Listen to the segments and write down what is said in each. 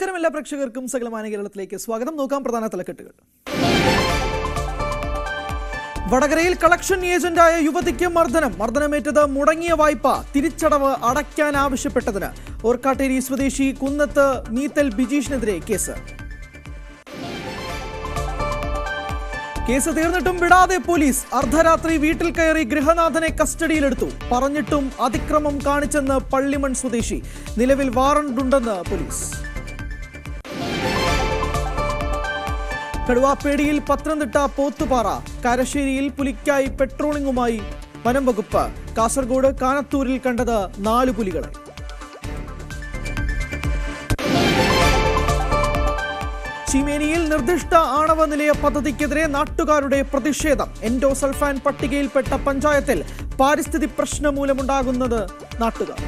നമസ്കാരം എല്ലാ പ്രേക്ഷകർക്കും സകലമാന കേരളത്തിലേക്ക് സ്വാഗതം. നോക്കാം പ്രധാന തലക്കെട്ടുകൾ. വടകരയിൽ കളക്ഷൻ ഏജന്റായ യുവതിക്ക് മർദ്ദനമേറ്റത് മുടങ്ങിയ വായ്പ തിരിച്ചടവ് അടയ്ക്കാൻ ആവശ്യപ്പെട്ടതിന്. ഓർക്കാട്ടേരി സ്വദേശി കുന്നത്ത് മീത്തൽ ബിജീഷിനെതിരെ കേസ് തീർന്നിട്ടും വിടാതെ പോലീസ്. അർദ്ധരാത്രി വീട്ടിൽ കയറി ഗൃഹനാഥനെ കസ്റ്റഡിയിലെടുത്തു. പറഞ്ഞിട്ടും അതിക്രമം കാണിച്ചെന്ന് പള്ളിമൺ സ്വദേശി. നിലവിൽ വാറണ്ടുണ്ടെന്ന് പോലീസ്. കടുവാപ്പേടിയിൽ പത്തനംതിട്ട പോത്തുപാറ. കാരശ്ശേരിയിൽ പുലിക്കായി പെട്രോളിംഗുമായി വനം വകുപ്പ്. കാസർഗോഡ് കാനത്തൂരിൽ കണ്ടത് 4 പുലികളെ. ചീമേനിയിൽ നിർദ്ദിഷ്ട ആണവ നിലയ പദ്ധതിക്കെതിരെ നാട്ടുകാരുടെ പ്രതിഷേധം. എൻഡോസൾഫാൻ പട്ടികയിൽപ്പെട്ട പഞ്ചായത്തിൽ പാരിസ്ഥിതിക പ്രശ്നം മൂലമുണ്ടാകുന്നത് നാട്ടുകാർ.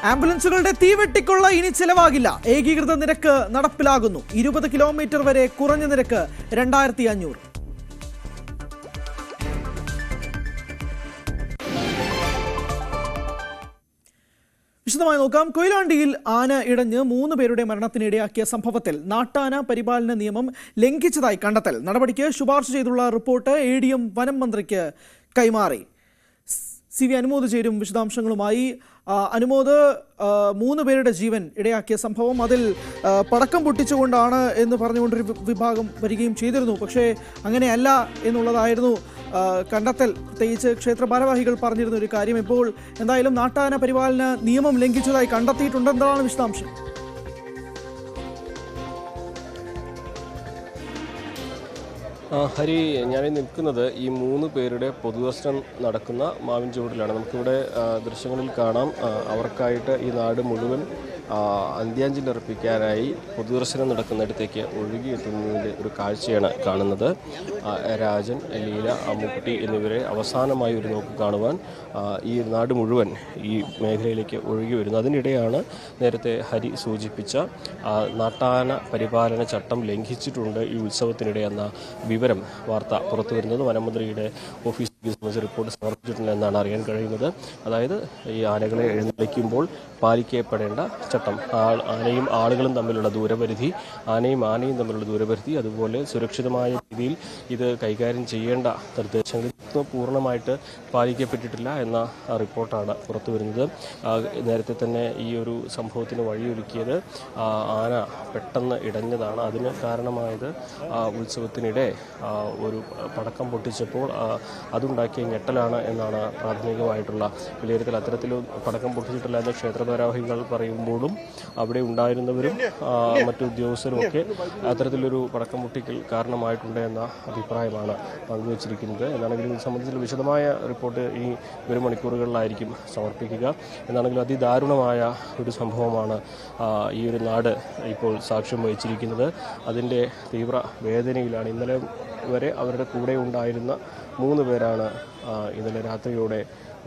ആംബുലൻസുകളുടെ തീവെട്ടിക്കൊള്ള ഇനി ചെലവാകില്ല. ഏകീകൃത നിരക്ക് നടപ്പിലാകുന്നു. 20 കിലോമീറ്റർ വരെ കുറഞ്ഞ നിരക്ക് 2500. വിശദമായി നോക്കാം. കൊയിലാണ്ടിയിൽ ആന ഇടഞ്ഞ് 3 പേരുടെ മരണത്തിനിടയാക്കിയ സംഭവത്തിൽ നാട്ടാന പരിപാലന നിയമം ലംഘിച്ചതായി കണ്ടെത്തൽ. നടപടിക്ക് ശുപാർശ ചെയ്തുള്ള റിപ്പോർട്ട് ADM വനം മന്ത്രിക്ക് കൈമാറി. CV അനുമോദ് ചേരും വിശദാംശങ്ങളുമായി. അനുമോദ്, 3 പേരുടെ ജീവൻ ഇടയാക്കിയ സംഭവം, അതിൽ പടക്കം പൊട്ടിച്ചുകൊണ്ടാണ് എന്ന് പറഞ്ഞുകൊണ്ടൊരു വിഭാഗം വരികയും ചെയ്തിരുന്നു. പക്ഷേ അങ്ങനെയല്ല എന്നുള്ളതായിരുന്നു കണ്ടെത്തൽ. പ്രത്യേകിച്ച് ക്ഷേത്ര ഭാരവാഹികൾ പറഞ്ഞിരുന്ന ഒരു കാര്യം. ഇപ്പോൾ എന്തായാലും നാട്ടാന പരിപാലന നിയമം ലംഘിച്ചതായി കണ്ടെത്തിയിട്ടുണ്ട്. എന്താണ് വിശദാംശം? ഹരി, ഞാൻ നിൽക്കുന്നത് ഈ 3 പേരുടെ പൊതുദർശനം നടക്കുന്ന മാവിൻചുവട്ടിലാണ്. നമുക്കിവിടെ ദൃശ്യങ്ങളിൽ കാണാം, അവർക്കായിട്ട് ഈ നാട് മുഴുവൻ അന്ത്യാഞ്ജലി അർപ്പിക്കാനായി പൊതുദർശനം നടക്കുന്നിടത്തേക്ക് ഒഴുകിയെത്തുന്നതിൻ്റെ ഒരു കാഴ്ചയാണ് കാണുന്നത്. രാജൻ, ലീല, അമ്മുക്കുട്ടി എന്നിവരെ അവസാനമായി ഒരു നോക്ക് കാണുവാൻ ഈ നാട് മുഴുവൻ ഈ മേഖലയിലേക്ക് ഒഴുകി വരുന്നു. അതിനിടെയാണ് നേരത്തെ ഹരി സൂചിപ്പിച്ച നാട്ടാന പരിപാലന ചട്ടം ലംഘിച്ചിട്ടുണ്ട് ഈ ഉത്സവത്തിനിടെ എന്ന വിവരം, വാർത്ത പുറത്തു വരുന്നത്. വനമന്ത്രിയുടെ ഓഫീസിൽ സംബന്ധിച്ച റിപ്പോർട്ട് സമർപ്പിച്ചിട്ടുണ്ട് എന്നാണ് അറിയാൻ കഴിയുന്നത്. അതായത് ഈ ആനകളെ എഴുന്നള്ളിക്കുമ്പോൾ പാലിക്കപ്പെടേണ്ട ചട്ടം, ആനയും ആളുകളും തമ്മിലുള്ള ദൂരപരിധി, ആനയും തമ്മിലുള്ള ദൂരപരിധി, അതുപോലെ സുരക്ഷിതമായ രീതിയിൽ ഇത് കൈകാര്യം ചെയ്യേണ്ട നിർദ്ദേശങ്ങൾ പൂർണ്ണമായിട്ട് പാലിക്കപ്പെട്ടിട്ടില്ല എന്ന റിപ്പോർട്ടാണ് പുറത്തു വരുന്നത്. നേരത്തെ തന്നെ ഈ ഒരു സംഭവത്തിന് വഴിയൊരുക്കിയത് ആന പെട്ടെന്ന് ഇടഞ്ഞതാണ്. അതിന് കാരണമായത് ഉത്സവത്തിനിടെ ഒരു പടക്കം പൊട്ടിച്ചപ്പോൾ അതുണ്ടാക്കിയ ഞെട്ടലാണ് എന്നാണ് പ്രാഥമികമായിട്ടുള്ള വിലയിരുത്തൽ. അത്തരത്തിൽ പടക്കം പൊട്ടിച്ചിട്ടില്ല എന്ന് ക്ഷേത്രഭാരവാഹികൾ പറയുമ്പോഴും അവിടെ ഉണ്ടായിരുന്നവരും മറ്റു ഉദ്യോഗസ്ഥരും ഒക്കെ അത്തരത്തിലൊരു പടക്കം പൊട്ടിക്കൽ കാരണമായിട്ടുണ്ട് എന്ന അഭിപ്രായമാണ് പങ്കുവച്ചിരിക്കുന്നത്. എന്നാണെങ്കിലും ഇത് സംബന്ധിച്ചുള്ള വിശദമായ റിപ്പോർട്ട് ഈ 1 മണിക്കൂറുകളിലായിരിക്കും സമർപ്പിക്കുക. എന്നാണെങ്കിലും അതിദാരുണമായ ഒരു സംഭവമാണ് ഈ ഒരു നാട് ഇപ്പോൾ സാക്ഷ്യം വഹിച്ചിരിക്കുന്നത്. അതിൻ്റെ തീവ്ര വേദനയിലാണ്. ഇന്നലെ വരെ അവരുടെ കൂടെ ഉണ്ടായിരുന്ന 3 പേരാണ് ഇന്നലെ രാത്രിയോടെ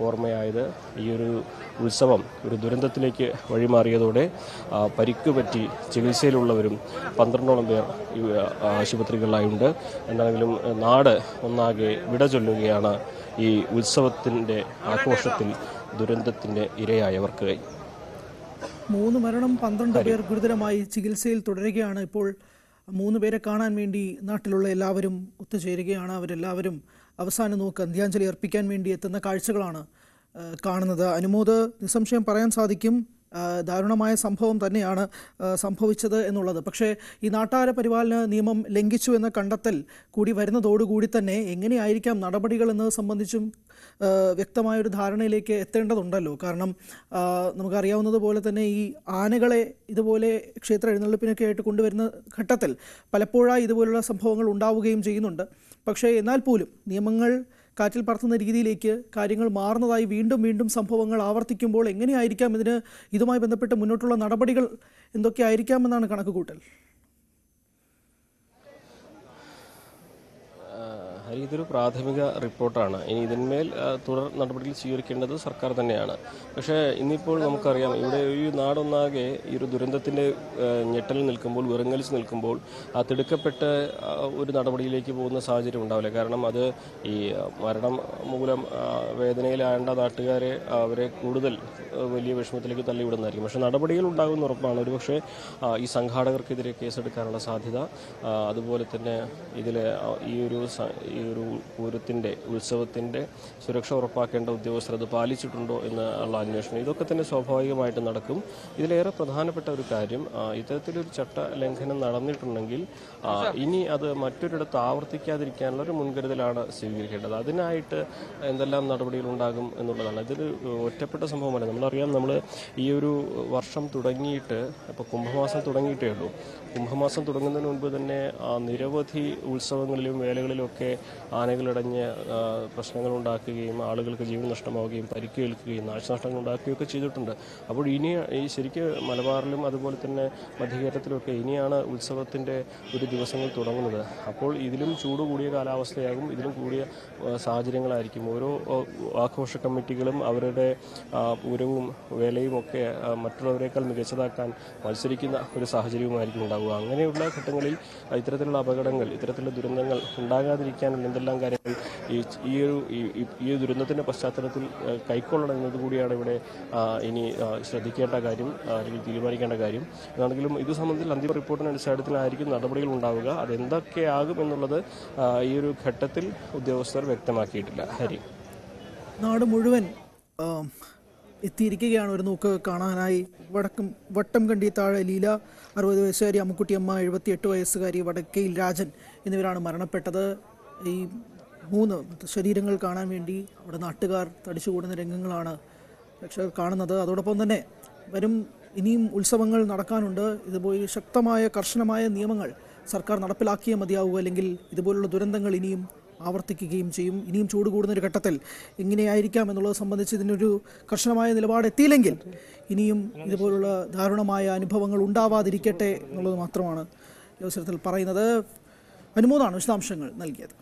ഓർമ്മയായത്. ഈ ഒരു ഉത്സവം ഒരു ദുരന്തത്തിലേക്ക് വഴിമാറിയതോടെ പരിക്ക് പറ്റി ചികിത്സയിലുള്ളവരും 12ഓളം പേർ ആശുപത്രികളിലായുണ്ട്. എന്നാണെങ്കിലും നാട് ഒന്നാകെ വിട ചൊല്ലുകയാണ് ഈ ഉത്സവത്തിൻ്റെ ആഘോഷത്തിൽ ദുരന്തത്തിൻ്റെ ഇരയായവർക്ക്. 3 മരണം, 12 പേർ ഗുരുതരമായി ചികിത്സയിൽ തുടരുകയാണ്. ഇപ്പോൾ 3 പേരെ കാണാൻ വേണ്ടി നാട്ടിലുള്ള എല്ലാവരും ഒത്തുചേരുകയാണ്. അവരെല്ലാവരും അവസാന നോക്ക് അന്ത്യാഞ്ജലി അർപ്പിക്കാൻ വേണ്ടി എത്തുന്ന കാഴ്ചകളാണ് കാണുന്നത്. അനുമോദ്, നിസ്സംശയം പറയാൻ സാധിക്കും ദാരുണമായ സംഭവം തന്നെയാണ് സംഭവിച്ചത് എന്നുള്ളത്. പക്ഷേ ഈ നാട്ടാന പരിപാലന നിയമം ലംഘിച്ചു എന്ന കണ്ടെത്തൽ കൂടി വരുന്നതോടുകൂടി തന്നെ എങ്ങനെയായിരിക്കാം നടപടികൾ എന്നത് സംബന്ധിച്ചും വ്യക്തമായൊരു ധാരണയിലേക്ക് എത്തേണ്ടതുണ്ടല്ലോ. കാരണം നമുക്കറിയാവുന്നതുപോലെ തന്നെ ഈ ആനകളെ ഇതുപോലെ ക്ഷേത്ര എഴുന്നള്ളിപ്പിനൊക്കെ ആയിട്ട് കൊണ്ടുവരുന്ന ഘട്ടത്തിൽ പലപ്പോഴായി ഇതുപോലുള്ള സംഭവങ്ങൾ ഉണ്ടാവുകയും ചെയ്യുന്നുണ്ട്. പക്ഷേ എന്നാൽ പോലും നിയമങ്ങൾ കാറ്റിൽ പറത്തുന്ന രീതിയിലേക്ക് കാര്യങ്ങൾ മാറുന്നതായി വീണ്ടും സംഭവങ്ങൾ ആവർത്തിക്കുമ്പോൾ എങ്ങനെയായിരിക്കാം ഇതുമായി ബന്ധപ്പെട്ട് മുന്നോട്ടുള്ള നടപടികൾ എന്തൊക്കെ ആയിരിക്കാമെന്നാണ് കണക്കുകൂട്ടൽ? ഇതൊരു പ്രാഥമിക റിപ്പോർട്ടാണ്. ഇനി ഇതിന്മേൽ തുടർ നടപടികൾ സ്വീകരിക്കേണ്ടത് സർക്കാർ തന്നെയാണ്. പക്ഷേ ഇന്നിപ്പോൾ നമുക്കറിയാം, ഇവിടെ ഈ നാടൊന്നാകെ ഈ ഒരു ദുരന്തത്തിൻ്റെ ഞെട്ടലിൽ നിൽക്കുമ്പോൾ, വിറങ്ങലിച്ച് നിൽക്കുമ്പോൾ തിടുക്കപ്പെട്ട് ഒരു നടപടിയിലേക്ക് പോകുന്ന സാഹചര്യം ഉണ്ടാവില്ല. കാരണം അത് ഈ മരണം മൂലം വേദനയിലാണ്ട നാട്ടുകാരെ അവരെ കൂടുതൽ വലിയ വിഷമത്തിലേക്ക് തള്ളിവിടുന്നതായിരിക്കും. പക്ഷേ നടപടികൾ ഉണ്ടാകുമെന്ന് ഉറപ്പാണ്. ഒരുപക്ഷെ ഈ സംഘാടകർക്കെതിരെ കേസെടുക്കാനുള്ള സാധ്യത, അതുപോലെ തന്നെ ഇതിലെ ഈ ഒരു പൂരത്തിൻ്റെ ഉത്സവത്തിൻ്റെ സുരക്ഷ ഉറപ്പാക്കേണ്ട ഉദ്യോഗസ്ഥർ അത് പാലിച്ചിട്ടുണ്ടോ എന്നുള്ള അന്വേഷണം, ഇതൊക്കെ തന്നെ സ്വാഭാവികമായിട്ട് നടക്കും. ഇതിലേറെ പ്രധാനപ്പെട്ട ഒരു കാര്യം, ഇത്തരത്തിലൊരു ചട്ട ലംഘനം നടന്നിട്ടുണ്ടെങ്കിൽ ഇനി അത് മറ്റൊരിടത്ത് ആവർത്തിക്കാതിരിക്കാനുള്ള ഒരു മുൻകരുതലാണ് സ്വീകരിക്കേണ്ടത്. അതിനായിട്ട് എന്തെല്ലാം നടപടികൾ ഉണ്ടാകും എന്നുള്ളതാണ്. ഇതൊരു ഒറ്റപ്പെട്ട സംഭവമല്ല. നമ്മളറിയാം, നമ്മൾ ഈ ഒരു വർഷം തുടങ്ങിയിട്ട് ഇപ്പോൾ കുംഭമാസം തുടങ്ങിയിട്ടേ ഉള്ളൂ. കുംഭമാസം തുടങ്ങുന്നതിന് മുൻപ് തന്നെ നിരവധി ഉത്സവങ്ങളിലും വേലകളിലുമൊക്കെ ആനകളിടഞ്ഞ് പ്രശ്നങ്ങൾ ഉണ്ടാക്കുകയും ആളുകൾക്ക് ജീവൻ നഷ്ടമാവുകയും പരിക്കേൽക്കുകയും നാശനഷ്ടങ്ങൾ ഉണ്ടാക്കുകയൊക്കെ ചെയ്തിട്ടുണ്ട്. അപ്പോൾ ഇനി ഈ ശരിക്കും മലബാറിലും അതുപോലെ തന്നെ മധ്യകേരളത്തിലുമൊക്കെ ഇനിയാണ് ഉത്സവത്തിൻ്റെ ഒരു ദിവസങ്ങൾ തുടങ്ങുന്നത്. അപ്പോൾ ഇതിലും ചൂട് കൂടിയ കാലാവസ്ഥയാകും, ഇതിലും കൂടിയ സാഹചര്യങ്ങളായിരിക്കും. ഓരോ ആഘോഷ കമ്മിറ്റികളും അവരുടെ പൂരവും വേലയും ഒക്കെ മറ്റുള്ളവരെക്കാൾ മികച്ചതാക്കാൻ മത്സരിക്കുന്ന ഒരു സാഹചര്യവുമായിരിക്കും ഉണ്ടാവുക. അങ്ങനെയുള്ള ഘട്ടങ്ങളിൽ ഇത്തരത്തിലുള്ള അപകടങ്ങൾ, ഇത്തരത്തിലുള്ള ദുരന്തങ്ങൾ ഉണ്ടാകാതിരിക്കാനുള്ള എന്തെല്ലാം കാര്യങ്ങൾ ഈ ദുരന്തത്തിൻ്റെ പശ്ചാത്തലത്തിൽ കൈക്കൊള്ളണം എന്നതുകൂടിയാണ് ഇവിടെ ഇനി ശ്രദ്ധിക്കേണ്ട കാര്യം, അല്ലെങ്കിൽ തീരുമാനിക്കേണ്ട കാര്യം. എന്നാണെങ്കിലും ഇത് സംബന്ധിച്ച് അന്തിമ റിപ്പോർട്ടിൻ്റെ അടിസ്ഥാനത്തിലായിരിക്കും നടപടികൾ ഉണ്ടാവുക. അതെന്തൊക്കെയാകും എന്നുള്ളത് ഈ ഒരു ഘട്ടത്തിൽ ഉദ്യോഗസ്ഥർ വ്യക്തമാക്കിയിട്ടില്ല. ഹരി, നാട് മുഴുവൻ എത്തിയിരിക്കുകയാണ് ഒരു നോക്ക് കാണാനായി. വട്ടം കണ്ടി താഴെ ലീല 60 വയസ്സുകാരി, അമ്മുക്കുട്ടിയമ്മ 78 വയസ്സുകാരി, വടക്കയിൽ രാജൻ എന്നിവരാണ് മരണപ്പെട്ടത്. ഈ 3 ശരീരങ്ങൾ കാണാൻ വേണ്ടി അവിടെ നാട്ടുകാർ തടിച്ചുകൂടുന്ന രംഗങ്ങളാണ് പ്രേക്ഷകർ കാണുന്നത്. അതോടൊപ്പം തന്നെ ഇനിയും ഉത്സവങ്ങൾ നടക്കാനുണ്ട്. ഇതുപോലെ ശക്തമായ കർശനമായ നിയമങ്ങൾ സർക്കാർ നടപ്പിലാക്കിയേ മതിയാവൂ, അല്ലെങ്കിൽ ഇതുപോലുള്ള ദുരന്തങ്ങൾ ഇനിയും ആവർത്തിക്കുകയും ചെയ്യും. ഇനിയും ചൂട് കൂടുന്നൊരു ഘട്ടത്തിൽ എങ്ങനെയായിരിക്കാം എന്നുള്ളത് സംബന്ധിച്ച് ഇതിനൊരു കർശനമായ നിലപാടെത്തിയില്ലെങ്കിൽ ഇനിയും ഇതുപോലുള്ള ദാരുണമായ അനുഭവങ്ങൾ ഉണ്ടാവാതിരിക്കട്ടെ എന്നുള്ളത് മാത്രമാണ് ഈ അവസരത്തിൽ പറയുന്നത്. അനുമോദാണ് വിശദാംശങ്ങൾ നൽകിയത്.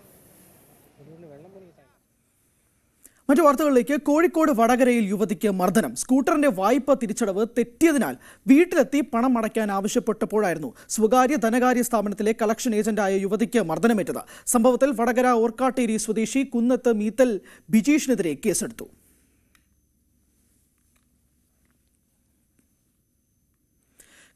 മറ്റു വാർത്തകളിലേക്ക്. കോഴിക്കോട് വടകരയിൽ യുവതിക്ക് മർദ്ദനം. സ്കൂട്ടറിന്റെ വായ്പ തിരിച്ചടവ് തെറ്റിയതിനാൽ വീട്ടിലെത്തി പണം അടയ്ക്കാൻ ആവശ്യപ്പെട്ടപ്പോഴായിരുന്നു സ്വകാര്യ ധനകാര്യ സ്ഥാപനത്തിലെ കളക്ഷൻ ഏജന്റായ യുവതിക്ക് മർദ്ദനമേറ്റത്. സംഭവത്തിൽ വടകര ഓർക്കാട്ടേരി സ്വദേശി കുന്നത്ത് മീത്തൽ ബിജീഷിനെതിരെ കേസെടുത്തു.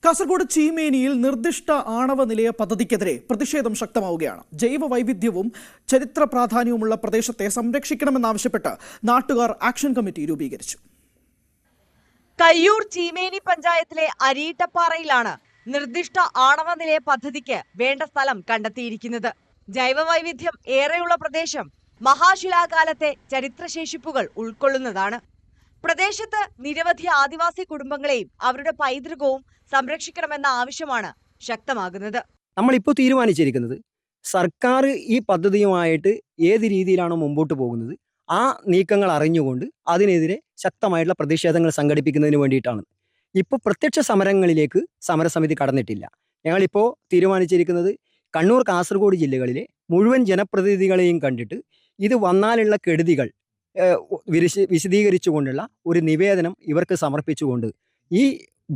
കാസർഗോഡ് ചീമേനിയിൽ നിർദ്ദിഷ്ട ആണവ നിലയ പദ്ധതിക്കെതിരെ പ്രതിഷേധം ശക്തമാവുകയാണ്. ജൈവ വൈവിധ്യവും ചരിത്ര പ്രാധാന്യവുമുള്ള പ്രദേശത്തെ സംരക്ഷിക്കണമെന്നാവശ്യപ്പെട്ട് നാട്ടുകാർ ആക്ഷൻ കമ്മിറ്റി രൂപീകരിച്ചു. കയ്യൂർ ചീമേനി പഞ്ചായത്തിലെ അരീട്ടപ്പാറയിലാണ് നിർദ്ദിഷ്ട ആണവ നിലയ പദ്ധതിക്ക് വേണ്ട സ്ഥലം കണ്ടെത്തിയിരിക്കുന്നത്. ജൈവ വൈവിധ്യം ഏറെയുള്ള പ്രദേശം മഹാശിലാകാലത്തെ ചരിത്രശേഷിപ്പുകൾ ഉൾക്കൊള്ളുന്നതാണ്. പ്രദേശത്ത് നിരവധി ആദിവാസി കുടുംബങ്ങളെയും അവരുടെ പൈതൃകവും സംരക്ഷിക്കണമെന്ന ആവശ്യമാണ് ശക്തമാകുന്നത്. നമ്മളിപ്പോൾ തീരുമാനിച്ചിരിക്കുന്നത് സർക്കാർ ഈ പദ്ധതിയുമായിട്ട് ഏത് രീതിയിലാണോ മുമ്പോട്ട് പോകുന്നത് ആ നീക്കങ്ങൾ അറിഞ്ഞുകൊണ്ട് അതിനെതിരെ ശക്തമായിട്ടുള്ള പ്രതിഷേധങ്ങൾ സംഘടിപ്പിക്കുന്നതിന് വേണ്ടിയിട്ടാണ്. ഇപ്പോൾ പ്രത്യക്ഷ സമരങ്ങളിലേക്ക് സമരസമിതി കടന്നിട്ടില്ല. ഞങ്ങളിപ്പോൾ തീരുമാനിച്ചിരിക്കുന്നത് കണ്ണൂർ, കാസർഗോഡ് ജില്ലകളിലെ മുഴുവൻ ജനപ്രതിനിധികളെയും കണ്ടിട്ട് ഇത് വന്നാലുള്ള കെടുതികൾ വിശദീകരിച്ചുകൊണ്ടുള്ള ഒരു നിവേദനം ഇവർക്ക് സമർപ്പിച്ചുകൊണ്ട് ഈ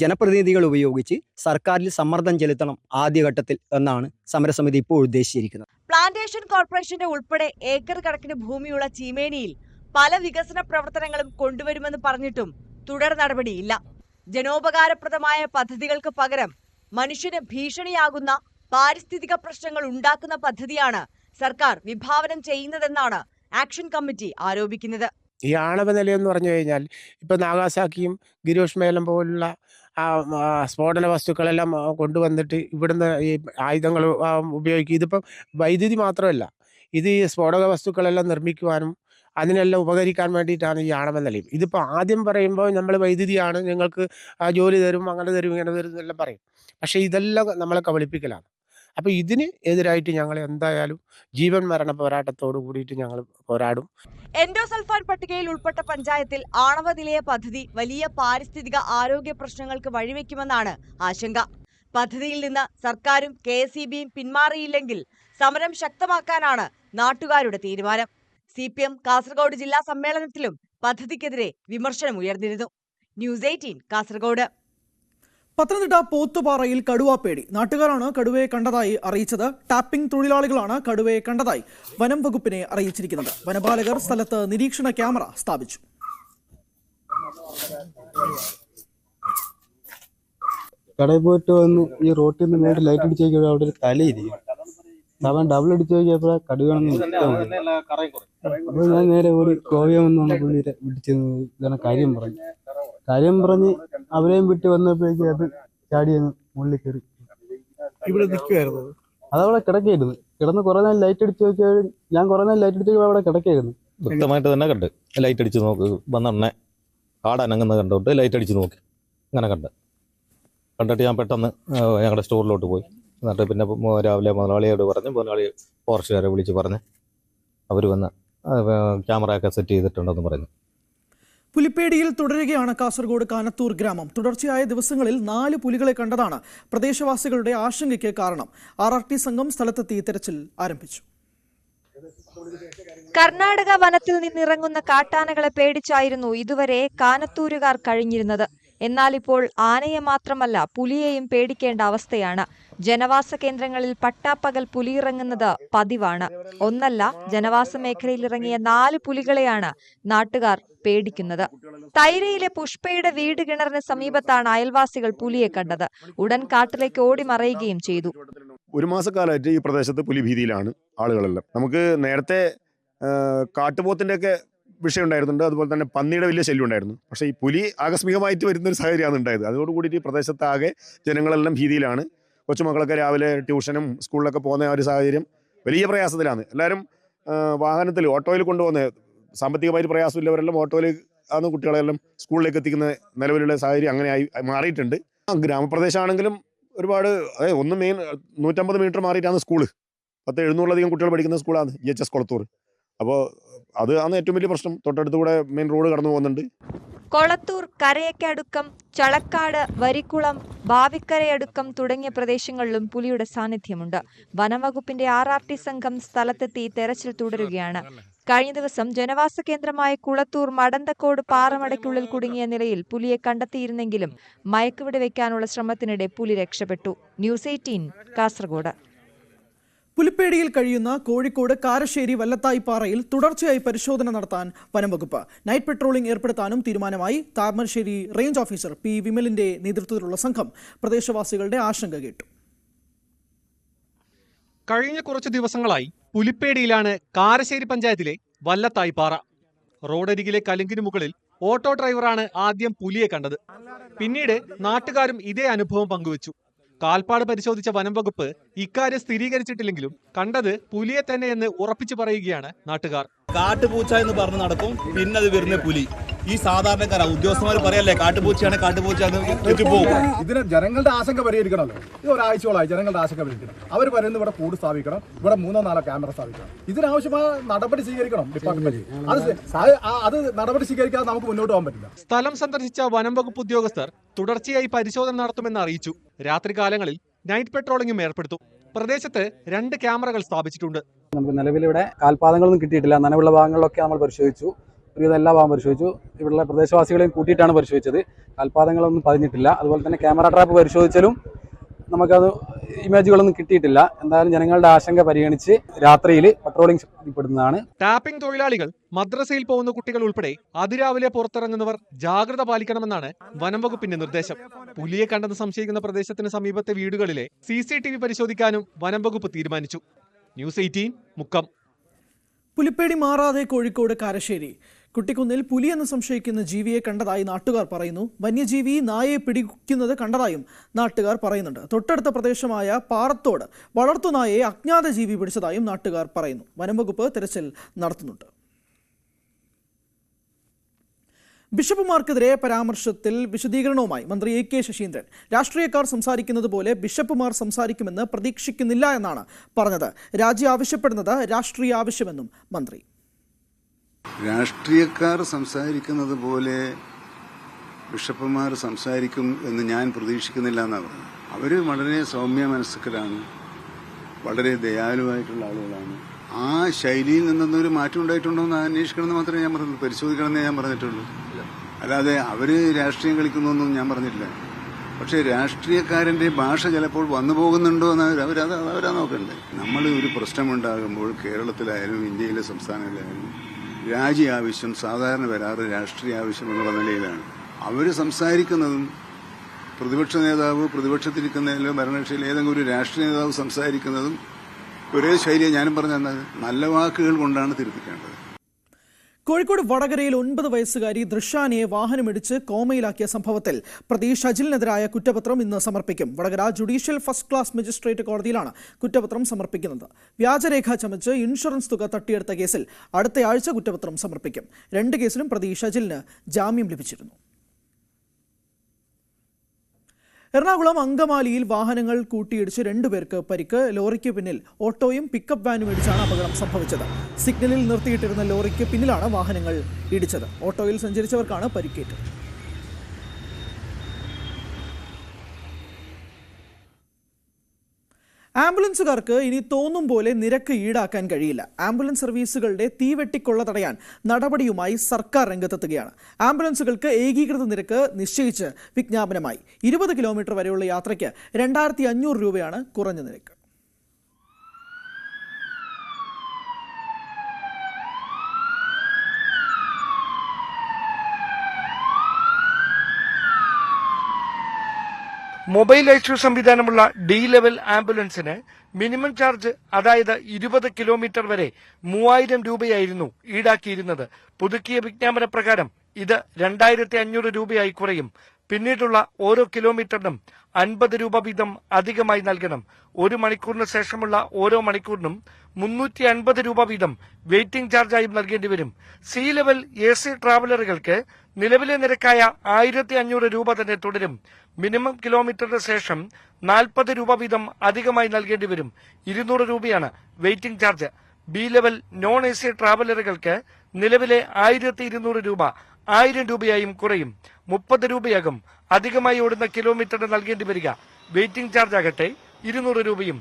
ജനപ്രതിനിധികൾ ഉപയോഗിച്ച് സർക്കാരിൽ സമ്മർദ്ദം ചെലുത്തണം ആദ്യഘട്ടത്തിൽ എന്നാണ് സമരസമിതി ഇപ്പോൾ ഉദ്ദേശിച്ചിരിക്കുന്നത്. പ്ലാന്റേഷൻ കോർപ്പറേഷന്റെ ഉൾപ്പെടെ ഏക്കർ കണക്കിന് ഭൂമിയുള്ള ചീമേനിയിൽ പല വികസന പ്രവർത്തനങ്ങളും കൊണ്ടുവരുമെന്ന് പറഞ്ഞിട്ടും തുടർ നടപടിയില്ല. ജനോപകാരപ്രദമായ പദ്ധതികൾക്ക് പകരം മനുഷ്യന് ഭീഷണിയാകുന്ന പാരിസ്ഥിതിക പ്രശ്നങ്ങൾ ഉണ്ടാക്കുന്ന പദ്ധതിയാണ് സർക്കാർ വിഭാവനം ചെയ്യുന്നതെന്നാണ് ആക്ഷൻ കമ്മിറ്റി ആരോപിക്കുന്നത്. ഈ ആണവ നിലയം എന്ന് പറഞ്ഞു കഴിഞ്ഞാൽ ഇപ്പോൾ നാഗാസാക്കിയും ഗിരോഷ്മേലം പോലുള്ള സ്ഫോടന വസ്തുക്കളെല്ലാം കൊണ്ടുവന്നിട്ട് ഇവിടുന്ന് ഈ ആയുധങ്ങൾ ഉപയോഗിക്കും. ഇതിപ്പം വൈദ്യുതി മാത്രമല്ല, ഇത് ഈ സ്ഫോടക വസ്തുക്കളെല്ലാം നിർമ്മിക്കുവാനും അതിനെല്ലാം ഉപകരിക്കാൻ വേണ്ടിയിട്ടാണ് ഈ ആണവ നിലയം. ഇതിപ്പോൾ ആദ്യം പറയുമ്പോൾ നമ്മൾ വൈദ്യുതിയാണ്, നിങ്ങൾക്ക് ജോലി തരും, അങ്ങനെ തരും, ഇങ്ങനെ തരും എന്നെല്ലാം പറയും. പക്ഷേ ഇതെല്ലാം നമ്മളെ കബളിപ്പിക്കലാണ്. അപ്പോൾ ഇതിന് എതിരായിട്ട് ഞങ്ങൾ എന്തായാലും ജീവൻ മരണ പോരാട്ടത്തോട് കൂടിയിട്ട് ഞങ്ങൾ പോരാടും. എൻഡോസൾഫാൻ പട്ടികയിൽ ഉൾപ്പെട്ട പഞ്ചായത്തിൽ ആണവ നിലയ പദ്ധതി വലിയ പാരിസ്ഥിതിക ആരോഗ്യ പ്രശ്നങ്ങൾക്ക് വഴിവെക്കുമെന്നാണ് ആശങ്ക. പദ്ധതിയിൽ നിന്ന് സർക്കാരും KSEBയും പിന്മാറിയില്ലെങ്കിൽ സമരം ശക്തമാക്കാനാണ് നാട്ടുകാരുടെ തീരുമാനം. CPM കാസർഗോഡ് ജില്ലാ സമ്മേളനത്തിലും പദ്ധതിക്കെതിരെ വിമർശനം ഉയർന്നിരുന്നു. ന്യൂസ് 18 കാസർഗോഡ്. പത്തനംതിട്ട പോത്തുപാറയിൽ കടുവാപ്പേടി. നാട്ടുകാരാണ് കടുവയെ കണ്ടതായി അറിയിച്ചത്. ടാപ്പിംഗ് തൊഴിലാളികളാണ് കടുവയെ കണ്ടതായി വനം വകുപ്പിനെ അറിയിച്ചിരിക്കുന്നത്. വനപാലകർ സ്ഥലത്ത് നിരീക്ഷണ ക്യാമറ സ്ഥാപിച്ചു. കടയിൽ പോയിട്ട് വന്ന് ഈ റോട്ടിൽ നിന്ന് മേടിച്ച് ലൈറ്റ് അടിച്ച് നോക്കിയപ്പോൾ അവിടെ ഒരു തലയിരിക്കും. അവൻ ഡബിൾ അടിച്ച് നോക്കിയപ്പോൾ കടുവാണെന്ന് അപ്പോൾ ഞാൻ നേരെ ഓടി കോവിയമെന്നാണ് പുള്ളിയെ വിളിച്ച് ഇതാണ് കാര്യം പറഞ്ഞ് അവരെയും വിട്ട് വന്നപ്പോഴേക്കും അത് ചാടി മുകളിൽ കയറി ഇവിടെ നിൽക്കുമായിരുന്നു. അതവിടെ കിടക്കായിരുന്നു. കിടന്ന് കുറെ നേരം ലൈറ്റ് അടിച്ച് നോക്കിയാൽ ഞാൻ കുറെ നേരം ലൈറ്റ് അടിച്ച് അവിടെ കിടക്കായിരുന്നു. വ്യക്തമായിട്ട് തന്നെ കണ്ട് ലൈറ്റ് അടിച്ച് നോക്ക് വന്നെണ്ണെ കാടനങ്ങുന്നത് കണ്ടോണ്ട് ലൈറ്റ് അടിച്ച് നോക്കി അങ്ങനെ കണ്ടിട്ട് ഞാൻ പെട്ടെന്ന് ഞങ്ങളുടെ സ്റ്റോറിലോട്ട് പോയി. എന്നിട്ട് പിന്നെ രാവിലെ മുതലാളിയോട് പറഞ്ഞ് മുതലാളി ഫോറസ്റ്റുകാരെ വിളിച്ച് പറഞ്ഞ് അവർ വന്ന് ക്യാമറയൊക്കെ സെറ്റ് ചെയ്തിട്ടുണ്ടെന്ന് പറഞ്ഞു. പുലിപ്പേടിയിൽ തുടരുകയാണ് കാസർഗോഡ് കാനത്തൂർ ഗ്രാമം. തുടർച്ചയായ ദിവസങ്ങളിൽ 4 പുലികളെ കണ്ടതാണ് പ്രദേശവാസികളുടെ ആശങ്കയ്ക്ക് കാരണം. RRT സംഘം സ്ഥലത്തെത്തി തെരച്ചിൽ ആരംഭിച്ചു. കർണാടക വനത്തിൽ നിന്നിറങ്ങുന്ന കാട്ടാനകളെ പേടിച്ചായിരുന്നു ഇതുവരെ കാനത്തൂരുകാർ കഴിഞ്ഞിരുന്നത്. എന്നാൽ ഇപ്പോൾ ആനയെ മാത്രമല്ല പുലിയെയും പേടിക്കേണ്ട അവസ്ഥയാണ്. ജനവാസ കേന്ദ്രങ്ങളിൽ പട്ടാപ്പകൽ പുലിയിറങ്ങുന്നത് പതിവാണ്. ഒന്നല്ല, ജനവാസ മേഖലയിൽ ഇറങ്ങിയ 4 പുലികളെയാണ് നാട്ടുകാർ പേടിക്കുന്നത്. തൈരയിലെ പുഷ്പയുടെ വീട് കിണറിന് സമീപത്താണ് അയൽവാസികൾ പുലിയെ കണ്ടത്. ഉടൻ കാട്ടിലേക്ക് ഓടി മറയുകയും ചെയ്തു. ഒരു മാസക്കാലമായിട്ട് ഈ പ്രദേശത്ത് പുലി ഭീതിയിലാണ് ആളുകളെല്ലാം. നമുക്ക് നേരത്തെ കാട്ടുപോത്തിന്റെ ഒക്കെ വിഷയം ഉണ്ടായിരുന്നുണ്ട്, അതുപോലെ തന്നെ പന്നിയുടെ വലിയ ശല്യം ഉണ്ടായിരുന്നു. പക്ഷേ ഈ പുലി ആകസ്മികമായിട്ട് വരുന്നൊരു സാഹചര്യമാണ് ഉണ്ടായത്. അതോടുകൂടിയിട്ട് ഈ പ്രദേശത്താകെ ജനങ്ങളെല്ലാം ഭീതിയിലാണ്. കൊച്ചുമക്കളൊക്കെ രാവിലെ ട്യൂഷനും സ്കൂളിലൊക്കെ പോകുന്ന ഒരു സാഹചര്യം വലിയ പ്രയാസത്തിലാണ്. എല്ലാവരും വാഹനത്തിൽ ഓട്ടോയിൽ കൊണ്ടുപോകുന്ന സാമ്പത്തികമായിട്ട് പ്രയാസമില്ലവരെല്ലാം ഓട്ടോയിൽ ആണ് കുട്ടികളെല്ലാം സ്കൂളിലേക്ക് എത്തിക്കുന്ന നിലവിലുള്ള സാഹചര്യം അങ്ങനെ ആയി മാറിയിട്ടുണ്ട്. ഗ്രാമപ്രദേശമാണെങ്കിലും ഒരുപാട് ഒന്ന് മെയിൻ 150 മീറ്റർ മാറിയിട്ടാണ് സ്കൂള്. 700-ലധികം കുട്ടികൾ പഠിക്കുന്ന സ്കൂളാണ് EHS കൊളത്തൂർ. അപ്പോൾ അത് ആണ് ഏറ്റവും വലിയ പ്രശ്നം. തൊട്ടടുത്തുകൂടെ മെയിൻ റോഡ് കടന്നു പോകുന്നുണ്ട്. കൊളത്തൂർ, കരയക്കടുക്കം, ചളക്കാട്, വരിക്കുളം, ബാവിക്കരയടുക്കം തുടങ്ങിയ പ്രദേശങ്ങളിലും പുലിയുടെ സാന്നിധ്യമുണ്ട്. വനംവകുപ്പിന്റെ RRT സംഘം സ്ഥലത്തെത്തി തെരച്ചിൽ തുടരുകയാണ്. കഴിഞ്ഞ ദിവസം ജനവാസ കേന്ദ്രമായ കുളത്തൂർ മടന്തക്കോട് പാറമടയ്ക്കുള്ളിൽ കുടുങ്ങിയ നിലയിൽ പുലിയെ കണ്ടെത്തിയിരുന്നെങ്കിലും മയക്കുവെടി വയ്ക്കാനുള്ള ശ്രമത്തിനിടെ പുലി രക്ഷപ്പെട്ടു. ന്യൂസ് 18 കാസർഗോഡ്. പുലിപ്പേടിയിൽ കഴിയുന്ന കോഴിക്കോട് കാരശ്ശേരി വല്ലത്തായിപ്പാറയിൽ തുടർച്ചയായി പരിശോധന നടത്താൻ വനംവകുപ്പ്. നൈറ്റ് പെട്രോളിംഗ് ഏർപ്പെടുത്താനും തീരുമാനമായി. Thamarassery range officer P. വിമലിന്റെ നേതൃത്വത്തിലുള്ള സംഘം പ്രദേശവാസികളുടെ ആശങ്ക കേട്ടു. കഴിഞ്ഞ കുറച്ചു ദിവസങ്ങളായി പുലിപ്പേടിയിലാണ് കാരശ്ശേരി പഞ്ചായത്തിലെ വല്ലത്തായിപ്പാറ. റോഡരികിലെ കലുങ്കിന് മുകളിൽ ഓട്ടോ ഡ്രൈവറാണ് ആദ്യം പുലിയെ കണ്ടത്. പിന്നീട് നാട്ടുകാരും ഇതേ അനുഭവം പങ്കുവച്ചു. കാൽപ്പാട് പരിശോധിച്ച വനംവകുപ്പ് ഇക്കാര്യം സ്ഥിരീകരിച്ചിട്ടില്ലെങ്കിലും കണ്ടത് പുലിയെ തന്നെയെന്ന് ഉറപ്പിച്ചു പറയുകയാണ് നാട്ടുകാർ. കാട്ടുപൂച്ച എന്ന് പറഞ്ഞ് നടക്കും, പിന്നെ അത് വരുന്ന പുലി. ഈ സാധാരണക്കാരാ ഉദ്യോഗസ്ഥന്മാർ പറയല്ലേ കാട്ടുപൂച്ചയാണ് പോകും. ഇതിന് ജനങ്ങളുടെ ആശങ്ക പരിഹരിക്കണമല്ലോ. ഇത് ഒരാഴ്ചയോളായി ജനങ്ങളുടെ ആശങ്ക പരിഹരിക്കണം. അവർ പറയുന്നത് ഇവിടെ കൂട് സ്ഥാപിക്കണം, ഇവിടെ 3-4 ക്യാമറ സ്ഥാപിക്കണം. ഇതിനാവശ്യമായ നടപടി സ്വീകരിക്കണം ഡിപ്പാർട്ട്മെന്റ്. അത് നടപടി സ്വീകരിക്കാതെ നമുക്ക് മുന്നോട്ട് പോകാൻ പറ്റില്ല. സ്ഥലം സന്ദർശിച്ച വനം വകുപ്പ് ഉദ്യോഗസ്ഥർ തുടർച്ചയായി പരിശോധന നടത്തുമെന്ന് അറിയിച്ചു. രാത്രികാലങ്ങളിൽ നൈറ്റ് പെട്രോളിംഗും ഏർപ്പെടുത്തും. പ്രദേശത്ത് 2 ക്യാമറകൾ സ്ഥാപിച്ചിട്ടുണ്ട്. നമുക്ക് നിലവിലിവിടെ കാൽപാദങ്ങളൊന്നും കിട്ടിയിട്ടില്ല. നനവുള്ള ഭാഗങ്ങളിലൊക്കെ നമ്മൾ പരിശോധിച്ചു. ഒരുവിധം എല്ലാ ഭാഗം പരിശോധിച്ചു. ഇവിടെയുള്ള പ്രദേശവാസികളെയും കൂട്ടിയിട്ടാണ് പരിശോധിച്ചത്. കാൽപാദങ്ങളൊന്നും പതിഞ്ഞിട്ടില്ല. അതുപോലെ തന്നെ ക്യാമറ ട്രാപ്പ് പരിശോധിച്ചാലും നമുക്കത് ഇമേജുകളൊന്നും കിട്ടിയിട്ടില്ല. എന്തായാലും ജനങ്ങളുടെ ആശങ്ക പരിഗണിച്ച് രാത്രിയിൽ പട്രോളിംഗ് ശക്തിപ്പെടുന്നതാണ്. ടാപ്പിംഗ് തൊഴിലാളികൾ, മദ്രസയിൽ പോകുന്ന കുട്ടികൾ ഉൾപ്പെടെ അതിരാവിലെ പുറത്തിറങ്ങുന്നവർ ജാഗ്രത പാലിക്കണമെന്നാണ് വനംവകുപ്പിന്റെ നിർദ്ദേശം. പുലിയെ കണ്ടെന്ന് സംശയിക്കുന്ന പ്രദേശത്തിന് സമീപത്തെ വീടുകളിലെ CCTV പരിശോധിക്കാനും വനംവകുപ്പ് തീരുമാനിച്ചു. ന്യൂസ് 18 മുക്കം. പുലിപ്പേടി മാറാതെ കോഴിക്കോട് കാരശ്ശേരി. കുട്ടിക്കുന്നിൽ പുലിയെന്ന് സംശയിക്കുന്ന ജീവിയെ കണ്ടതായി നാട്ടുകാർ പറയുന്നു. വന്യജീവി നായയെ പിടിക്കുന്നത് കണ്ടതായും നാട്ടുകാർ പറയുന്നുണ്ട്. തൊട്ടടുത്ത പ്രദേശമായ പാറത്തോട് വളർത്തുനായയെ അജ്ഞാത ജീവി പിടിച്ചതായും നാട്ടുകാർ പറയുന്നു. വനംവകുപ്പ് തെരച്ചിൽ നടത്തുന്നുണ്ട്. ബിഷപ്പുമാർക്കെതിരെ പരാമർശത്തിൽ വിശദീകരണവുമായി മന്ത്രി AK ശശീന്ദ്രൻ. രാഷ്ട്രീയക്കാർ സംസാരിക്കുന്നത് പോലെ ബിഷപ്പുമാർ സംസാരിക്കുമെന്ന് പ്രതീക്ഷിക്കുന്നില്ല എന്നാണ് പറഞ്ഞത്. രാജി ആവശ്യപ്പെടുന്നത് രാഷ്ട്രീയ ആവശ്യമെന്നും മന്ത്രി. രാഷ്ട്രീയക്കാർ സംസാരിക്കുന്നത് പോലെ ബിഷപ്പുമാർ സംസാരിക്കും എന്ന് ഞാൻ പ്രതീക്ഷിക്കുന്നില്ല എന്നാണ് പറഞ്ഞത്. അവർ വളരെ സൗമ്യ മനസ്കരാണ്, വളരെ ദയാലുവായിട്ടുള്ള ആളുകളാണ്. ആ ശൈലിയിൽ നിന്നൊരു മാറ്റം ഉണ്ടായിട്ടുണ്ടോ എന്ന് അന്വേഷിക്കണമെന്ന് മാത്രമേ ഞാൻ പറഞ്ഞു, പരിശോധിക്കണമെന്നേ ഞാൻ പറഞ്ഞിട്ടുള്ളൂ. അല്ലാതെ അവർ രാഷ്ട്രീയം കളിക്കുന്നൊന്നും ഞാൻ പറഞ്ഞിട്ടില്ല. പക്ഷേ രാഷ്ട്രീയക്കാരൻ്റെ ഭാഷ ചിലപ്പോൾ വന്നു പോകുന്നുണ്ടോ എന്ന് അവരാ നോക്കണ്ടേ. നമ്മൾ ഒരു പ്രശ്നമുണ്ടാകുമ്പോൾ കേരളത്തിലായാലും ഇന്ത്യയിലെ സംസ്ഥാനങ്ങളിലായാലും രാജ്യ ആവശ്യം സാധാരണ വരാറ് രാഷ്ട്രീയ ആവശ്യം എന്നുള്ള നിലയിലാണ് അവർ സംസാരിക്കുന്നതും. പ്രതിപക്ഷ നേതാവ് പ്രതിപക്ഷത്തിരിക്കുന്നതിലോ ഭരണകക്ഷിയിലെ ഏതെങ്കിലും ഒരു രാഷ്ട്രീയ നേതാവ് സംസാരിക്കുന്നതും ഒരേ ശൈലിയെ ഞാനും പറഞ്ഞു തന്നത് നല്ല വാക്കുകൾ കൊണ്ടാണ് തിരുത്തിക്കേണ്ടത്. കോഴിക്കോട് വടകരയിൽ 9 വയസ്സുകാരി ദൃശാനിയെ വാഹനമിടിച്ച് കോമയിലാക്കിയ സംഭവത്തിൽ പ്രതി ഷജിലിനെതിരായ കുറ്റപത്രം ഇന്ന് സമർപ്പിക്കും. Vadakara judicial first class magistrate കോടതിയിലാണ് കുറ്റപത്രം സമർപ്പിക്കുന്നത്. വ്യാജരേഖ ചമച്ച് ഇൻഷുറൻസ് തുക തട്ടിയെടുത്ത കേസിൽ അടുത്തയാഴ്ച കുറ്റപത്രം സമർപ്പിക്കും. 2 കേസിലും പ്രതി ഷജിലിന് ജാമ്യം ലഭിച്ചിരുന്നു. എറണാകുളം അങ്കമാലിയിൽ വാഹനങ്ങൾ കൂട്ടിയിടിച്ച് 2 പേർക്ക് പരിക്ക്. ലോറിക്ക് പിന്നിൽ ഓട്ടോയും പിക്കപ്പ് വാനും ഇടിച്ചാണ് അപകടം സംഭവിച്ചത്. സിഗ്നലിൽ നിർത്തിയിട്ടിരുന്ന ലോറിക്ക് പിന്നിലാണ് വാഹനങ്ങൾ ഇടിച്ചത്. ഓട്ടോയിൽ സഞ്ചരിച്ചവർക്കാണ് പരിക്കേറ്റത്. ആംബുലൻസുകാർക്ക് ഇനി തോന്നും പോലെ നിരക്ക് ഈടാക്കാൻ കഴിയില്ല. ആംബുലൻസ് സർവീസുകളുടെ തീവെട്ടിക്കൊള്ള തടയാൻ നടപടിയുമായി സർക്കാർ രംഗത്തെത്തുകയാണ്. ആംബുലൻസുകൾക്ക് ഏകീകൃത നിരക്ക് നിശ്ചയിച്ച് വിജ്ഞാപനമായി. 20 കിലോമീറ്റർ വരെയുള്ള യാത്രയ്ക്ക് 2500 രൂപയാണ് കുറഞ്ഞ നിരക്ക്. മൊബൈൽ ഐസിയു സംവിധാനമുള്ള ഡി ലെവൽ ആംബുലൻസിന് മിനിമം ചാർജ് അതായത് 20 കിലോമീറ്റർ വരെ 3000 രൂപയായിരുന്നു ഈടാക്കിയിരുന്നത്. പുതുക്കിയ വിജ്ഞാപന പ്രകാരം ഇത് 2500 രൂപയായി കുറയും. പിന്നീടുള്ള ഓരോ കിലോമീറ്ററിനും 50 രൂപ വീതം അധികമായി നൽകണം. 1 മണിക്കൂറിന് ശേഷമുള്ള ഓരോ മണിക്കൂറിനും 350 രൂപ വീതം വെയിറ്റിംഗ് ചാർജായും നൽകേണ്ടി വരും. സി ലെവൽ AC ട്രാവലറുകൾക്ക് നിലവിലെ നിരക്കായ 1500 രൂപ തന്നെ തുടരും. മിനിമം കിലോമീറ്ററിന് ശേഷം 40 രൂപ വീതം അധികമായി നൽകേണ്ടി വരും. 200 രൂപയാണ് waiting charge. B level non AC ട്രാവലറുകൾക്ക് നിലവിലെ 1200 രൂപ 1000 രൂപയായും കുറയും. 30 രൂപയാകും അധികമായി ഓടുന്ന കിലോമീറ്ററിന് നൽകേണ്ടി വരിക. വെയിറ്റിംഗ് ചാർജ് ആകട്ടെ 200 രൂപയും.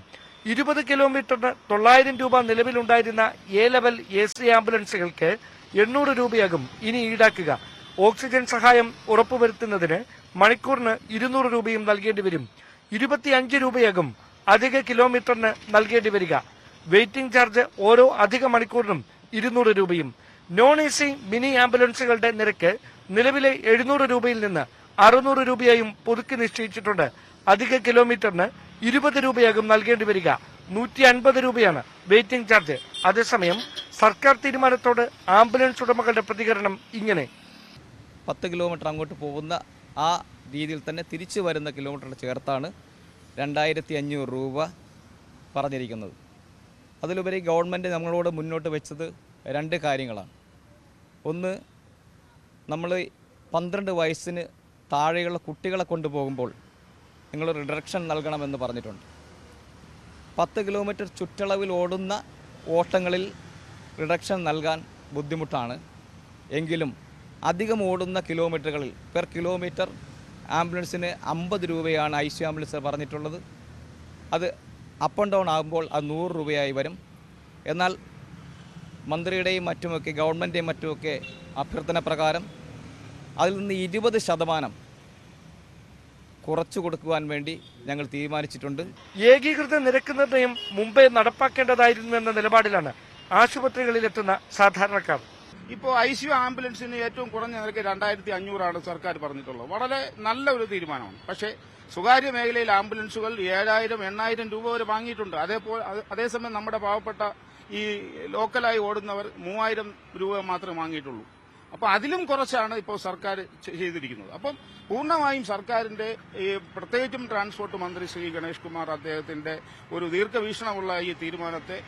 20 കിലോമീറ്ററിന് 900 രൂപ നിലവിലുണ്ടായിരുന്ന എ ലെവൽ AC ആംബുലൻസുകൾക്ക് 800 രൂപയാകും ഇനി ഈടാക്കുക. ഓക്സിജൻ സഹായം ഉറപ്പുവരുത്തുന്നതിന് മണിക്കൂറിന് 200 രൂപയും നൽകേണ്ടി വരും. 25 രൂപയാകും അധിക കിലോമീറ്ററിന് നൽകേണ്ടി വരിക. വെയിറ്റിംഗ് ചാർജ് ഓരോ അധിക മണിക്കൂറിനും 200 രൂപയും. നോൺ AC മിനി ആംബുലൻസുകളുടെ നിരക്ക് നിലവിലെ 700 രൂപയിൽ നിന്ന് 600 രൂപയായും പുതുക്കി നിശ്ചയിച്ചിട്ടുണ്ട്. അധിക കിലോമീറ്ററിന് 20 രൂപയാകും നൽകേണ്ടി വരിക. 150 രൂപയാണ് വെയിറ്റിംഗ് ചാർജ്. അതേസമയം സർക്കാർ തീരുമാനത്തോട് ആംബുലൻസ് ഉടമകളുടെ പ്രതികരണം ഇങ്ങനെ: 10 കിലോമീറ്റർ അങ്ങോട്ട് പോകുന്ന ആ രീതിയിൽ തന്നെ തിരിച്ചു വരുന്ന കിലോമീറ്റർ ചേർത്താണ് 2500 രൂപ പറഞ്ഞിരിക്കുന്നത്. അതിലുപരി ഗവൺമെൻറ് നമ്മളോട് മുന്നോട്ട് വെച്ചത് 2 കാര്യങ്ങളാണ്. ഒന്ന്, നമ്മൾ 12 വയസ്സിന് താഴെയുള്ള കുട്ടികളെ കൊണ്ടുപോകുമ്പോൾ നിങ്ങൾ റിഡക്ഷൻ നൽകണമെന്ന് പറഞ്ഞിട്ടുണ്ട്. 10 കിലോമീറ്റർ ചുറ്റളവിൽ ഓടുന്ന ഓട്ടങ്ങളിൽ റിഡക്ഷൻ നൽകാൻ ബുദ്ധിമുട്ടാണ്. എങ്കിലും അധികം ഓടുന്ന കിലോമീറ്ററുകളിൽ പെർ കിലോമീറ്റർ ആംബുലൻസിന് 50 രൂപയാണ് ICU ആംബുലൻസ് പറഞ്ഞിട്ടുള്ളത്. അത് അപ്പ് ആൻഡ് ഡൗൺ ആകുമ്പോൾ അത് 100 രൂപയായി വരും. എന്നാൽ മന്ത്രിയുടെയും മറ്റുമൊക്കെ ഗവൺമെൻറ്റേയും മറ്റുമൊക്കെ അഭ്യർത്ഥന പ്രകാരം അതിൽ നിന്ന് 20% കുറച്ചു കൊടുക്കുവാൻ വേണ്ടി ഞങ്ങൾ തീരുമാനിച്ചിട്ടുണ്ട്. ഏകീകൃത നിരക്ക് നിർണ്ണയം മുമ്പേ നടപ്പാക്കേണ്ടതായിരുന്നു എന്ന നിലപാടിലാണ് ആശുപത്രികളിലെത്തുന്ന സാധാരണക്കാർ. ഇപ്പോൾ ICU ആംബുലൻസിന് ഏറ്റവും കുറഞ്ഞ നിരക്ക് 2500 സർക്കാർ പറഞ്ഞിട്ടുള്ളത്. വളരെ നല്ല ഒരു തീരുമാനമാണ്. പക്ഷേ സ്വകാര്യ മേഖലയിൽ ആംബുലൻസുകൾ 7000, 8000 രൂപ വരെ വാങ്ങിയിട്ടുണ്ട്. അതേസമയം നമ്മുടെ പാവപ്പെട്ട ഈ ലോക്കലായി ഓടുന്നവർ 3000 രൂപ മാത്രമേ വാങ്ങിയിട്ടുള്ളൂ. അപ്പോൾ അതിലും കുറച്ചാണ് ഇപ്പോൾ സർക്കാർ ചെയ്തിരിക്കുന്നത്. അപ്പം പൂർണ്ണമായും സർക്കാരിന്റെ ഈ പ്രത്യേകിച്ചും ട്രാൻസ്പോർട്ട് മന്ത്രി ശ്രീ ഗണേഷ് കുമാർ അദ്ദേഹത്തിന്റെ ഒരു ദീർഘവീക്ഷണമുള്ള ഈ തീരുമാനത്തെ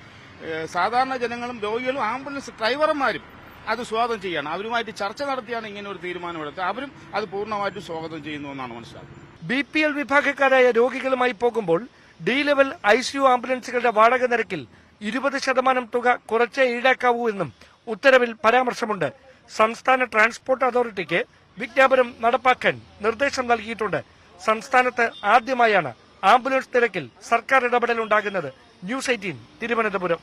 സാധാരണ ജനങ്ങളും രോഗികളും ആംബുലൻസ് ഡ്രൈവർമാരും അത് സ്വാഗതം ചെയ്യാണ്. അവരുമായിട്ട് ചർച്ച നടത്തിയാണ് ഇങ്ങനെ ഒരു തീരുമാനമെടുത്തത്. അവരും അത് പൂർണ്ണമായിട്ടും സ്വാഗതം ചെയ്യുന്നു എന്നാണ് മനസ്സിലാക്കുന്നത്. BPL വിഭാഗക്കാരായ രോഗികളുമായി പോകുമ്പോൾ ഡി ലെവൽ ICU ആംബുലൻസുകളുടെ വാടക നിരക്കിൽ 20% തുക കുറച്ചേ ഈടാക്കാവൂ എന്നും ഉത്തരവിൽ പരാമർശമുണ്ട്. സംസ്ഥാന ട്രാൻസ്പോർട്ട് അതോറിറ്റിക്ക് വിജ്ഞാപനം നടപ്പാക്കാൻ നിർദ്ദേശം നൽകിയിട്ടുണ്ട്. സംസ്ഥാനത്ത് ആദ്യമായാണ് ആംബുലൻസ് നിരക്കിൽ സർക്കാർ ഇടപെടലുണ്ടാകുന്നത്. ന്യൂസ് 18 തിരുവനന്തപുരം.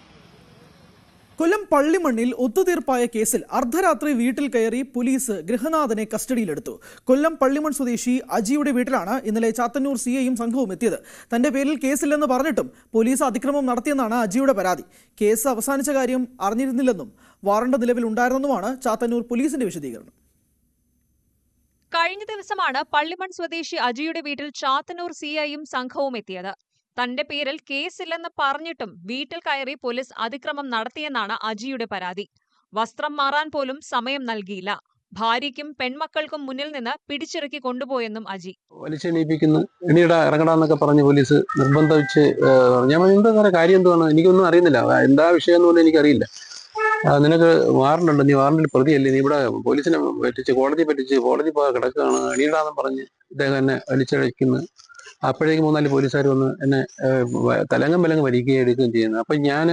കൊല്ലം പള്ളിമണ്ണിൽ ഒത്തുതീർപ്പായ കേസിൽ അർദ്ധരാത്രി വീട്ടിൽ കയറി പോലീസ് ഗൃഹനാഥനെ കസ്റ്റഡിയിലെടുത്തു. കൊല്ലം പള്ളിമൺ സ്വദേശി അജിയുടെ വീട്ടിലാണ് ഇന്നലെ ചാത്തന്നൂർ സിഐയും സംഘവും എത്തിയത്. തന്റെ പേരിൽ കേസില്ലെന്ന് പറഞ്ഞിട്ടും പോലീസ് അതിക്രമം നടത്തിയെന്നാണ് അജിയുടെ പരാതി. കേസ് അവസാനിച്ച കാര്യം അറിഞ്ഞിരുന്നില്ലെന്നും വാറണ്ട് നിലവിലുണ്ടായിരുന്നെന്നുമാണ് ചാത്തന്നൂർ പോലീസിന്റെ വിശദീകരണം. കഴിഞ്ഞ ദിവസമാണ് പള്ളിമൺ സ്വദേശി അജിയുടെ വീട്ടിൽ ചാത്തന്നൂർ സിഐയും സംഘവും എത്തിയത്. തന്റെ പേരിൽ കേസില്ലെന്ന് പറഞ്ഞിട്ടും വീട്ടിൽ കയറി പോലീസ് അതിക്രമം നടത്തിയെന്നാണ് അജിയുടെ പരാതി. വസ്ത്രം മാറാൻ പോലും സമയം നൽകിയില്ല. ഭാര്യയ്ക്കും പെൺമക്കൾക്കും മുന്നിൽ നിന്ന് പിടിച്ചിറക്കി കൊണ്ടുപോയെന്നും അജി. വലിച്ചെണീപ്പിക്കുന്നു, എണീടാ ഇറങ്ങടാന്നൊക്കെ പറഞ്ഞ് പോലീസ് നിർബന്ധിച്ച്. ഞാൻ എന്താ കാര്യം എന്തുവാണ് എനിക്കൊന്നും അറിയുന്നില്ല, എന്താ വിഷയം എന്ന് പോലും എനിക്കറിയില്ല. നിനക്ക് വാറണ്ടുണ്ട്, നീ വാറണ്ടിൽ പ്രതിയല്ലേ, നീ ഇവിടെ പോലീസിനെ പറ്റിച്ച് കോടതി പോകാൻ കിടക്കുകയാണ്, എണീടാന്ന് പറഞ്ഞ് ഇദ്ദേഹം എന്നെ വലിച്ചഴയ്ക്കുന്നു. അപ്പോഴേക്കും 3-4 പോലീസുകാർ വന്ന് എന്നെ തലങ്ങം വലിക്കുകയും എടുക്കുകയും ചെയ്യുന്നു. അപ്പം ഞാൻ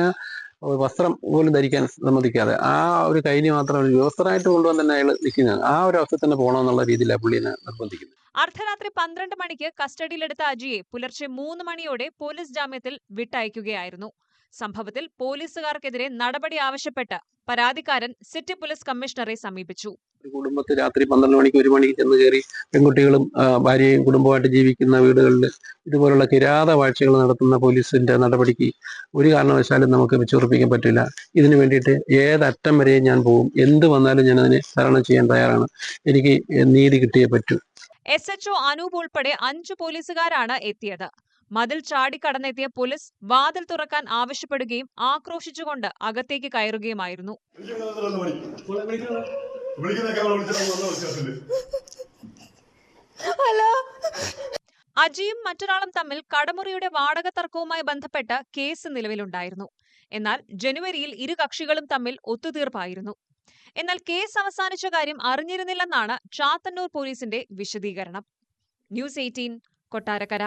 വസ്ത്രം പോലും ധരിക്കാൻ സമ്മതിക്കാതെ ആ ഒരു കൈലി മാത്രം വ്യവസ്ഥരായിട്ട് കൊണ്ടുവന്ന് തന്നെ അയാൾ നിൽക്കുന്നത്. ആ ഒരു അവസ്ഥ തന്നെ പോകണമെന്നുള്ള രീതിയിലാണ് പുള്ളിനെ നിർബന്ധിക്കുന്നത്. അർദ്ധരാത്രി 12 മണിക്ക് കസ്റ്റഡിയിലെടുത്ത അജിയെ പുലർച്ചെ 3 മണിയോടെ പോലീസ് ജാമ്യത്തിൽ വിട്ടയക്കുകയായിരുന്നു. സംഭവത്തിൽ പോലീസുകാർക്കെതിരെ നടപടി ആവശ്യപ്പെട്ട് പരാതിക്കാരൻ സിറ്റി പോലീസ് കമ്മീഷണറെ സമീപിച്ചു. കുടുംബത്തിൽ രാത്രി 12 മണിക്ക് 1 മണിക്ക് ചെന്ന് കയറി പെൺകുട്ടികളും ഭാര്യയും കുടുംബമായിട്ട് ജീവിക്കുന്ന വീടുകളിൽ ഇതുപോലുള്ള കിരാത വാഴ്ചകൾ നടത്തുന്ന പോലീസിന്റെ നടപടിക്ക് ഒരു കാരണവശാലും നമുക്ക് വെച്ചുറപ്പിക്കാൻ പറ്റില്ല. ഇതിനു വേണ്ടിയിട്ട് ഏതറ്റം വരെയും ഞാൻ പോകും. എന്ത് വന്നാലും ഞാൻ അതിനെ തരണം ചെയ്യാൻ തയ്യാറാണ്. എനിക്ക് നീതി കിട്ടിയേ പറ്റൂ. SHO അനൂപ് ഉൾപ്പെടെ 5 പോലീസുകാരാണ് എത്തിയത്. മതിൽ ചാടിക്കടന്നെത്തിയ പോലീസ് വാതിൽ തുറക്കാൻ ആവശ്യപ്പെടുകയും ആക്രോശിച്ചുകൊണ്ട് അകത്തേക്ക് കയറുകയുമായിരുന്നു. അജിയും മറ്റൊരാളും തമ്മിൽ കടമുറിയുടെ വാടക തർക്കവുമായി ബന്ധപ്പെട്ട് കേസ് നിലവിലുണ്ടായിരുന്നു. എന്നാൽ ജനുവരിയിൽ ഇരു കക്ഷികളും തമ്മിൽ ഒത്തുതീർപ്പായിരുന്നു. എന്നാൽ കേസ് അവസാനിച്ച കാര്യം അറിഞ്ഞിരുന്നില്ലെന്നാണ് ചാത്തന്നൂർ പോലീസിന്റെ വിശദീകരണം. ന്യൂസ് 18 കൊട്ടാരക്കര.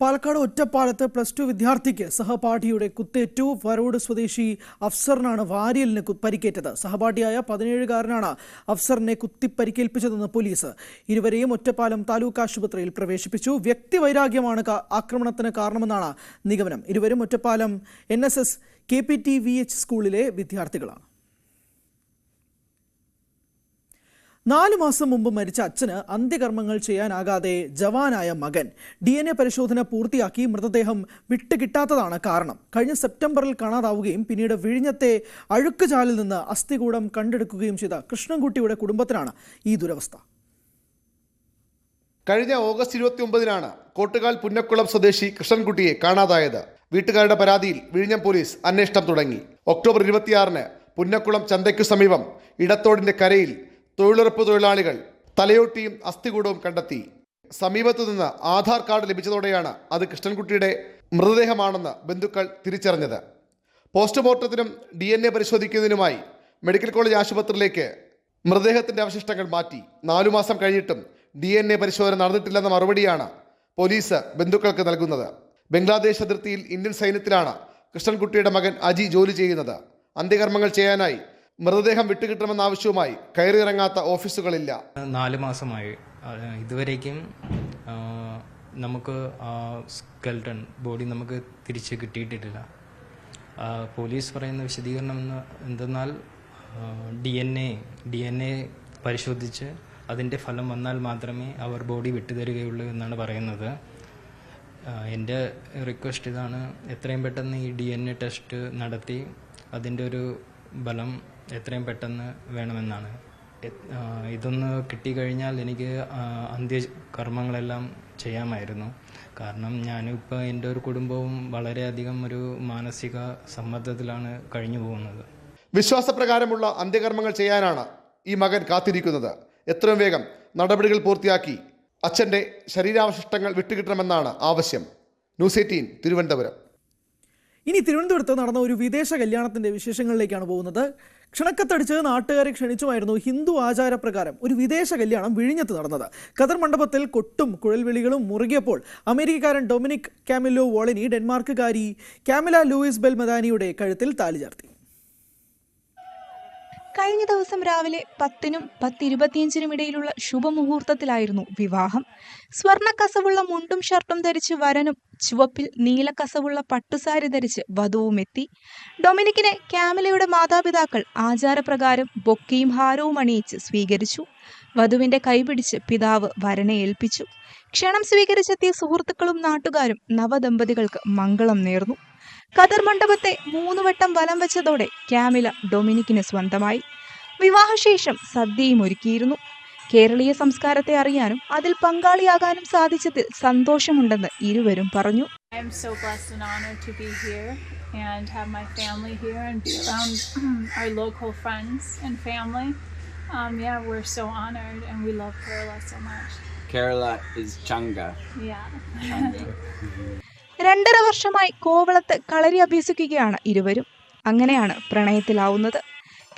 പാലക്കാട് ഒറ്റപ്പാലത്ത് +2 വിദ്യാർത്ഥിക്ക് സഹപാഠിയുടെ കുത്തേറ്റു. ഫറോഡ് സ്വദേശി അഫ്സറിനാണ് വാരിയലിന് പരിക്കേറ്റത്. സഹപാഠിയായ 17-കാരനാണ് അഫ്സറിനെ കുത്തിപ്പരിക്കേൽപ്പിച്ചതെന്ന് പോലീസ്. ഇരുവരെയും ഒറ്റപ്പാലം താലൂക്ക് ആശുപത്രിയിൽ പ്രവേശിപ്പിച്ചു. വ്യക്തിവൈരാഗ്യമാണ് ആക്രമണത്തിന് കാരണമെന്നാണ് നിഗമനം. ഇരുവരും ഒറ്റപ്പാലം NSS KPTVH സ്കൂളിലെ വിദ്യാർത്ഥികളാണ്. 4 മാസം മുമ്പ് മരിച്ച അച്ഛന് അന്ത്യകർമ്മങ്ങൾ ചെയ്യാനാകാതെ ജവാനായ മകൻ. DNA പരിശോധന പൂർത്തിയാക്കി മൃതദേഹം വിട്ടുകിട്ടാത്തതാണ് കാരണം. കഴിഞ്ഞ സെപ്റ്റംബറിൽ കാണാതാവുകയും പിന്നീട് വിഴിഞ്ഞത്തെ അഴുക്കുചാലിൽ നിന്ന് അസ്ഥികൂടം കണ്ടെടുക്കുകയും ചെയ്ത കൃഷ്ണൻകുട്ടിയുടെ കുടുംബത്തിനാണ് ഈ ദുരവസ്ഥ. കഴിഞ്ഞ ഓഗസ്റ്റ് 29-നാണ് കോട്ടുകാൽ പുന്നക്കുളം സ്വദേശി കൃഷ്ണൻകുട്ടിയെ കാണാതായത്. വീട്ടുകാരുടെ പരാതിയിൽ വിഴിഞ്ഞം പോലീസ് അന്വേഷണം തുടങ്ങി. ഒക്ടോബർ 26-ന് പുന്നക്കുളം ചന്തയ്ക്കു സമീപം ഇടത്തോടിന്റെ കരയിൽ തൊഴിലുറപ്പ് തൊഴിലാളികൾ തലയോട്ടിയും അസ്ഥികൂടവും കണ്ടെത്തി. സമീപത്തു നിന്ന് ആധാർ കാർഡ് ലഭിച്ചതോടെയാണ് അത് കൃഷ്ണൻകുട്ടിയുടെ മൃതദേഹമാണെന്ന് ബന്ധുക്കൾ തിരിച്ചറിഞ്ഞത്. പോസ്റ്റ്മോർട്ടത്തിനും DNA പരിശോധിക്കുന്നതിനുമായി മെഡിക്കൽ കോളേജ് ആശുപത്രിയിലേക്ക് മൃതദേഹത്തിന്റെ അവശിഷ്ടങ്ങൾ മാറ്റി. 4 മാസം കഴിഞ്ഞിട്ടും DNA പരിശോധന നടന്നിട്ടില്ലെന്ന മറുപടിയാണ് പോലീസ് ബന്ധുക്കൾക്ക് നൽകുന്നത്. ബംഗ്ലാദേശ് അതിർത്തിയിൽ ഇന്ത്യൻ സൈന്യത്തിലാണ് കൃഷ്ണൻകുട്ടിയുടെ മകൻ അജി ജോലി ചെയ്യുന്നത്. അന്ത്യകർമ്മങ്ങൾ ചെയ്യാനായി മൃതദേഹം വിട്ടുകിട്ടണമെന്ന ആവശ്യവുമായി കയറിയിറങ്ങാത്ത ഓഫീസുകളില്ല. 4 മാസമായി ഇതുവരേക്കും നമുക്ക് സ്കെൽട്ടൺ ബോഡി നമുക്ക് തിരിച്ച് കിട്ടിയിട്ടില്ല. പോലീസ് പറയുന്ന വിശദീകരണം എന്തെന്നാൽ DNA പരിശോധിച്ച് അതിൻ്റെ ഫലം വന്നാൽ മാത്രമേ അവർ ബോഡി വിട്ടുതരികയുള്ളൂ എന്നാണ് പറയുന്നത്. എൻ്റെ റിക്വസ്റ്റ് ഇതാണ്, എത്രയും പെട്ടെന്ന് ഈ DNA ടെസ്റ്റ് നടത്തി അതിൻ്റെ ഒരു ബലം എത്രയും പെട്ടെന്ന് വേണമെന്നാണ്. ഇതൊന്ന് കിട്ടിക്കഴിഞ്ഞാൽ എനിക്ക് അന്ത്യകർമ്മങ്ങളെല്ലാം ചെയ്യാമായിരുന്നു. കാരണം ഞാനിപ്പോൾ എൻ്റെ ഒരു കുടുംബവും വളരെയധികം ഒരു മാനസിക സമ്മർദ്ദത്തിലാണ് കഴിഞ്ഞു പോകുന്നത്. വിശ്വാസപ്രകാരമുള്ള അന്ത്യകർമ്മങ്ങൾ ചെയ്യാനാണ് ഈ മകൻ കാത്തിരിക്കുന്നത്. എത്രയും വേഗം നടപടികൾ പൂർത്തിയാക്കി അച്ഛൻ്റെ ശരീരാവശിഷ്ടങ്ങൾ വിട്ടുകിട്ടണമെന്നാണ് ആവശ്യം. ന്യൂസ് 18 തിരുവനന്തപുരം. ഇനി തിരുവനന്തപുരത്ത് നടന്ന ഒരു വിദേശ കല്യാണത്തിന്റെ വിശേഷങ്ങളിലേക്കാണ് പോകുന്നത്. ക്ഷണക്കത്തടിച്ച് നാട്ടുകാരെ ക്ഷണിച്ചുമായിരുന്നു ഹിന്ദു ആചാരപ്രകാരം ഒരു വിദേശ കല്യാണം വിഴിഞ്ഞത്ത് നടന്നത്. ഖദർ മണ്ഡപത്തിൽ കൊട്ടും കുഴൽവിളികളും മുറുകിയപ്പോൾ അമേരിക്കക്കാരൻ ഡൊമിനിക് കാമിലോ വോളിനി ഡെൻമാർക്കുകാരി കാമില ലൂയിസ് ബെൽ മദാനിയുടെ കഴുത്തിൽ താലി ചാർത്തി. കഴിഞ്ഞ ദിവസം രാവിലെ 10-നും 10:25-നും ഇടയിലുള്ള ശുഭമുഹൂർത്തത്തിലായിരുന്നു വിവാഹം. സ്വർണ്ണ കസവുള്ള മുണ്ടും ഷർട്ടും ധരിച്ച് വരനും ചുവപ്പിൽ നീല കസവുള്ള പട്ടുസാരി ധരിച്ച് വധുവുമെത്തി. ഡൊമിനിക്കിനെ ക്യാമിലയുടെ മാതാപിതാക്കൾ ആചാരപ്രകാരം ബൊക്കയും ഹാരവും അണിയിച്ച് സ്വീകരിച്ചു. വധുവിന്റെ കൈപിടിച്ച് പിതാവ് വരനെ ഏൽപ്പിച്ചു. ക്ഷണം സ്വീകരിച്ചെത്തിയ സുഹൃത്തുക്കളും നാട്ടുകാരും നവദമ്പതികൾക്ക് മംഗളം നേർന്നു. ഖദർ മണ്ഡപത്തെ 3 വട്ടം വലം വെച്ചതോടെ ക്യാമില ഡൊമിനിക്കിന് സ്വന്തമായി. വിവാഹശേഷം സദ്യയും ഒരുക്കിയിരുന്നു. കേരളീയ സംസ്കാരത്തെ അറിയാനും അതിൽ പങ്കാളിയാകാനും സാധിച്ചതിൽ സന്തോഷമുണ്ടെന്ന് ഇരുവരും പറഞ്ഞു. I am so blessed and honored to be here and have my family here and be around our local friends and family. Yeah, we're so honored and we love Kerala so much. Kerala is Changa. Yeah. 2.5 വർഷമായി കോവളത്ത് കളരി അഭ്യസിക്കുകയാണ് ഇരുവരും. അങ്ങനെയാണ് പ്രണയത്തിലാവുന്നത്.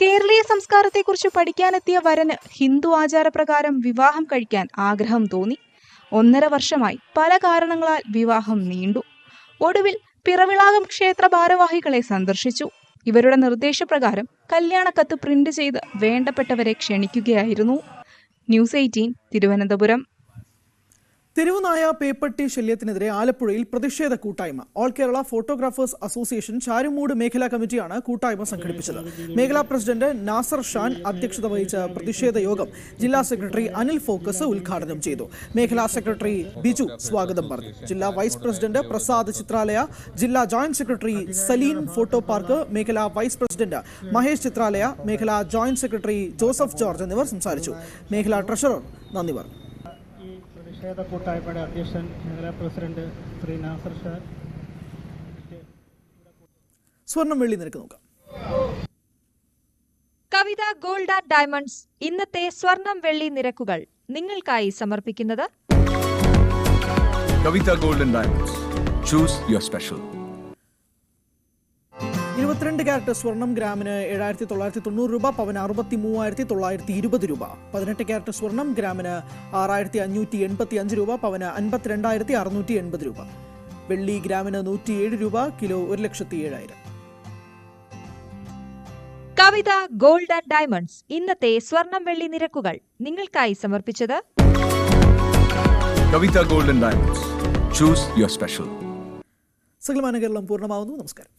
കേരളീയ സംസ്കാരത്തെക്കുറിച്ച് പഠിക്കാനെത്തിയ വരന് ഹിന്ദു ആചാരപ്രകാരം വിവാഹം കഴിക്കാൻ ആഗ്രഹം തോന്നി. 1.5 വർഷമായി പല കാരണങ്ങളാൽ വിവാഹം നീണ്ടു. ഒടുവിൽ പിറവിളാകം ക്ഷേത്ര ഭാരവാഹികളെ സന്ദർശിച്ചു. ഇവരുടെ നിർദ്ദേശപ്രകാരം കല്യാണക്കത്ത് പ്രിന്റ് ചെയ്ത് വേണ്ടപ്പെട്ടവരെ ക്ഷണിക്കുകയായിരുന്നു. ന്യൂസ് 18 തിരുവനന്തപുരം. തെരുവുനായ പേപ്പട്ടി ശല്യത്തിനെതിരെ ആലപ്പുഴയിൽ പ്രതിഷേധ കൂട്ടായ്മ. All Kerala photographers association Charummood മേഖലാ കമ്മിറ്റിയാണ് കൂട്ടായ്മ സംഘടിപ്പിച്ചത്. മേഖലാ പ്രസിഡന്റ് നാസർ ഷാൻ അധ്യക്ഷത വഹിച്ച പ്രതിഷേധ യോഗം ജില്ലാ സെക്രട്ടറി അനിൽ ഫോക്കസ് ഉദ്ഘാടനം ചെയ്തു. മേഖലാ സെക്രട്ടറി ബിജു സ്വാഗതം പറഞ്ഞു. ജില്ലാ വൈസ് പ്രസിഡന്റ് പ്രസാദ് ചിത്രാലയ, ജില്ലാ ജോയിന്റ് സെക്രട്ടറി സലീൻ ഫോട്ടോ പാർക്ക്, മേഖലാ വൈസ് പ്രസിഡന്റ് മഹേഷ് ചിത്രാലയ, മേഖലാ ജോയിന്റ് സെക്രട്ടറി ജോസഫ് ജോർജ് എന്നിവർ സംസാരിച്ചു. മേഖലാ ട്രഷറർ നന്ദി പറഞ്ഞു. പ്രതിഷേധ കൂട്ടായ്മയുടെ അധ്യക്ഷൻ മേഖലാ പ്രസിഡന്റ് ശ്രീ നാസർ ഷാ. സ്വർണം വെള്ളി നിരക്ക് നോക്കാം. കവിത ഗോൾഡ് ആൻഡ് ഡയമണ്ട്സ് ഇന്നത്തെ സ്വർണം വെള്ളി നിരക്കുകൾ നിങ്ങൾക്കായി സമർപ്പിക്കുന്നത് Kavitha gold and diamonds. Choose your special. 22 carat സ്വർണം ഗ്രാമിന് 7,990 രൂപ, പവന് 63,920 രൂപ. 18 ക്യാരറ്റ് സ്വർണം ഗ്രാമിന് 6,585 രൂപ, പവന് 52,680 രൂപ. വെള്ളി ഗ്രാമിന് 107 രൂപ, kilo 1,07,000. Kavitha gold and diamonds ഇന്നത്തെ സ്വർണം വെള്ളി നിരക്കുകൾ നിങ്ങൾക്കായി സമർപ്പിച്ചത് Kavitha gold and diamonds. Choose your special. സകലമാന കേരളം പൂർണ്ണമാവുന്നു. നമസ്കാരം.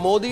മോദി